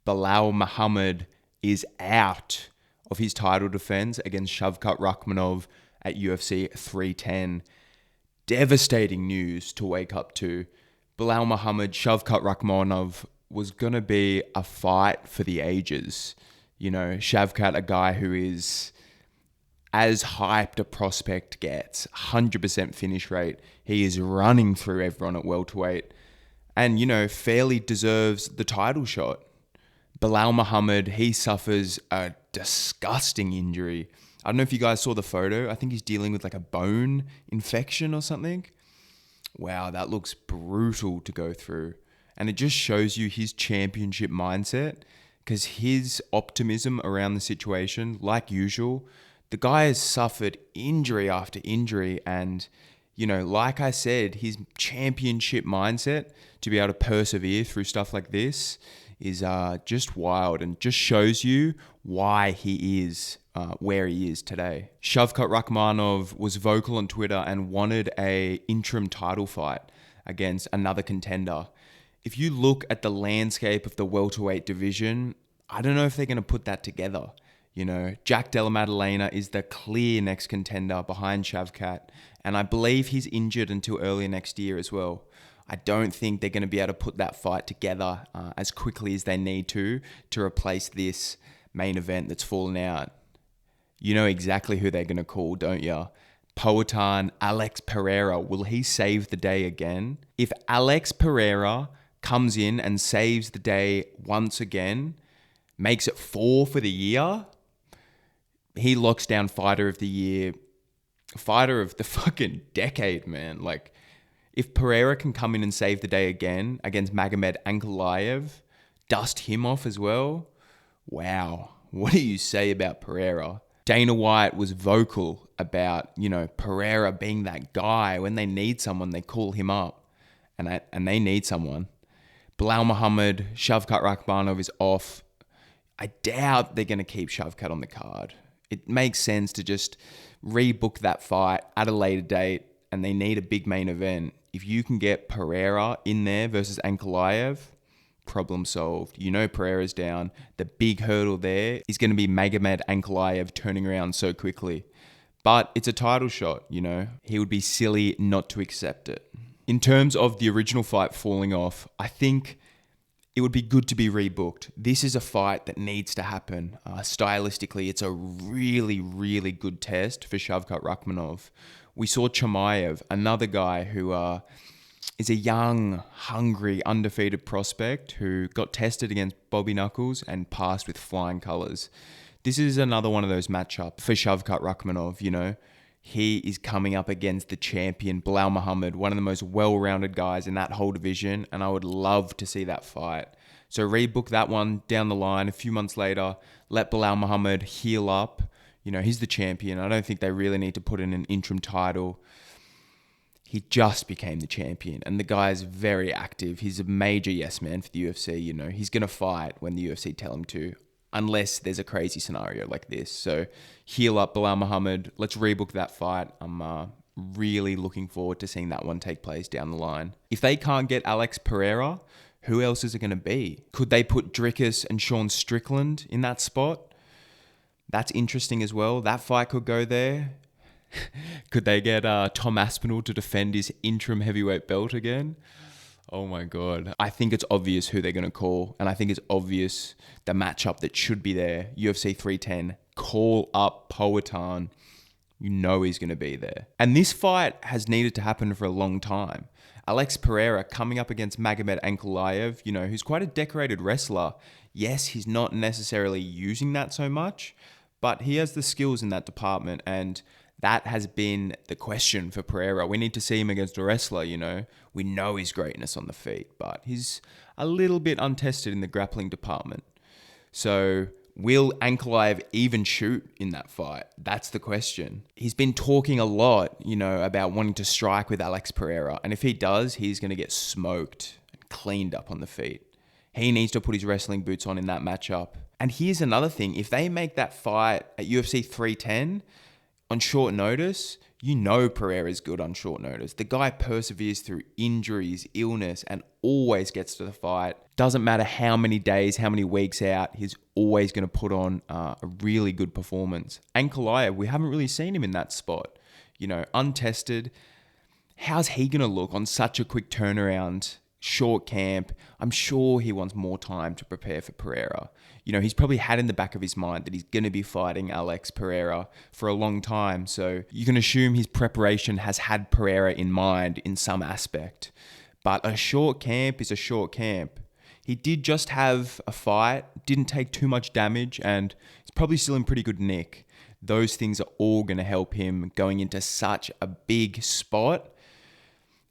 Belal Muhammad is out of his title defense against Shavkat Rakhmanov at UFC 310. Devastating news to wake up to. Belal Muhammad, Shavkat Rakhmanov was going to be a fight for the ages. You know, Shavkat, a guy who is as hyped a prospect gets, 100% finish rate. He is running through everyone at welterweight and, you know, fairly deserves the title shot. Belal Muhammad, he suffers a disgusting injury. I don't know if you guys saw the photo. I think he's dealing with like a bone infection or something. Wow, that looks brutal to go through. And it just shows you his championship mindset, because his optimism around the situation, like usual, the guy has suffered injury after injury. And, you know, like I said, his championship mindset to be able to persevere through stuff like this is just wild, and just shows you why he is where he is today. Shavkat Rakhmanov was vocal on Twitter and wanted a interim title fight against another contender. If you look at the landscape of the welterweight division, I don't know if they're going to put that together. You know, Jack Della Maddalena is the clear next contender behind Shavkat, and I believe he's injured until early next year as well. I don't think they're going to be able to put that fight together as quickly as they need to replace this main event that's fallen out. You know exactly who they're going to call, don't you? Poatan Alex Pereira. Will he save the day again? If Alex Pereira comes in and saves the day once again, makes it 4 for the year, he locks down fighter of the year, fighter of the fucking decade, man. Like, if Pereira can come in and save the day again against Magomed Ankalaev, dust him off as well, wow. What do you say about Pereira? Dana White was vocal about, you know, Pereira being that guy. When they need someone, they call him up, and they need someone. Belal Muhammad, Shavkat Rakhmanov is off. I doubt they're going to keep Shavkat on the card. It makes sense to just rebook that fight at a later date, and they need a big main event. If you can get Pereira in there versus Ankalaev, problem solved. You know Pereira's down. The big hurdle there is going to be Magomed Ankalaev turning around so quickly. But it's a title shot, you know. He would be silly not to accept it. In terms of the original fight falling off, I think it would be good to be rebooked. This is a fight that needs to happen. Stylistically, it's a really, really good test for Shavkat Rakhmanov. We saw Chimaev, another guy who is a young, hungry, undefeated prospect who got tested against Bobby Knuckles and passed with flying colours. This is another one of those matchups for Shavkat Rakhmanov, you know. He is coming up against the champion, Belal Muhammad, one of the most well-rounded guys in that whole division, and I would love to see that fight. So rebook that one down the line a few months later, let Belal Muhammad heal up. You know, he's the champion. I don't think they really need to put in an interim title. He just became the champion, and the guy is very active. He's a major yes man for the UFC, you know. He's going to fight when the UFC tell him to, unless there's a crazy scenario like this. So heal up Belal Muhammad. Let's rebook that fight. I'm really looking forward to seeing that one take place down the line. If they can't get Alex Pereira, who else is it going to be? Could they put Dricus and Sean Strickland in that spot? That's interesting as well. That fight could go there. Could they get Tom Aspinall to defend his interim heavyweight belt again? Oh my God. I think it's obvious who they're going to call. And I think it's obvious the matchup that should be there. UFC 310. Call up Poatan. You know he's going to be there. And this fight has needed to happen for a long time. Alex Pereira coming up against Magomed Ankalaev, you know, who's quite a decorated wrestler. Yes, he's not necessarily using that so much, but he has the skills in that department, and that has been the question for Pereira. We need to see him against a wrestler, you know. We know his greatness on the feet, but he's a little bit untested in the grappling department. So will Ankalaev even shoot in that fight? That's the question. He's been talking a lot, you know, about wanting to strike with Alex Pereira, and if he does, he's going to get smoked and cleaned up on the feet. He needs to put his wrestling boots on in that matchup. And here's another thing. If they make that fight at UFC 310, on short notice, you know Pereira's good on short notice. The guy perseveres through injuries, illness, and always gets to the fight. Doesn't matter how many days, how many weeks out, he's always going to put on a really good performance. Ankalaev, we haven't really seen him in that spot. Untested. How's he going to look on such a quick turnaround, short camp? I'm sure he wants more time to prepare for Pereira. He's probably had in the back of his mind that he's going to be fighting Alex Pereira for a long time. So you can assume his preparation has had Pereira in mind in some aspect. But a short camp is a short camp. He did just have a fight, didn't take too much damage, and he's probably still in pretty good nick. Those things are all going to help him going into such a big spot.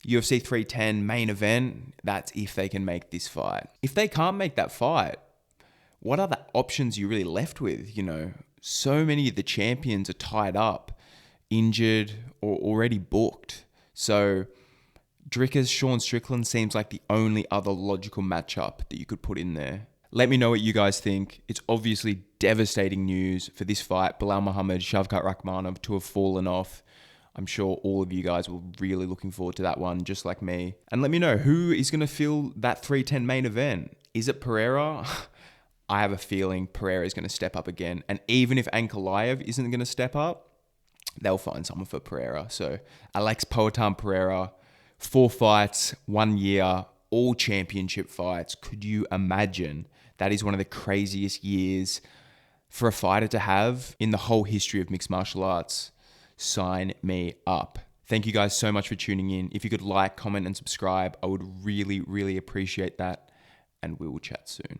UFC 310 main event, that's if they can make this fight. If they can't make that fight, what other options are you really left with? So many of the champions are tied up, injured, or already booked. So Dricker's Sean Strickland seems like the only other logical matchup that you could put in there. Let me know what you guys think. It's obviously devastating news for this fight. Belal Muhammad, Shavkat Rakhmanov to have fallen off. I'm sure all of you guys were really looking forward to that one, just like me. And let me know, who is going to fill that 310 main event? Is it Pereira? I have a feeling Pereira is going to step up again. And even if Ankalaev isn't going to step up, they'll find someone for Pereira. So Alex Poatan Pereira, 4 fights, 1 year, all championship fights. Could you imagine? That is one of the craziest years for a fighter to have in the whole history of mixed martial arts. Sign me up. Thank you guys so much for tuning in. If you could like, comment, and subscribe, I would really, really appreciate that. And we will chat soon.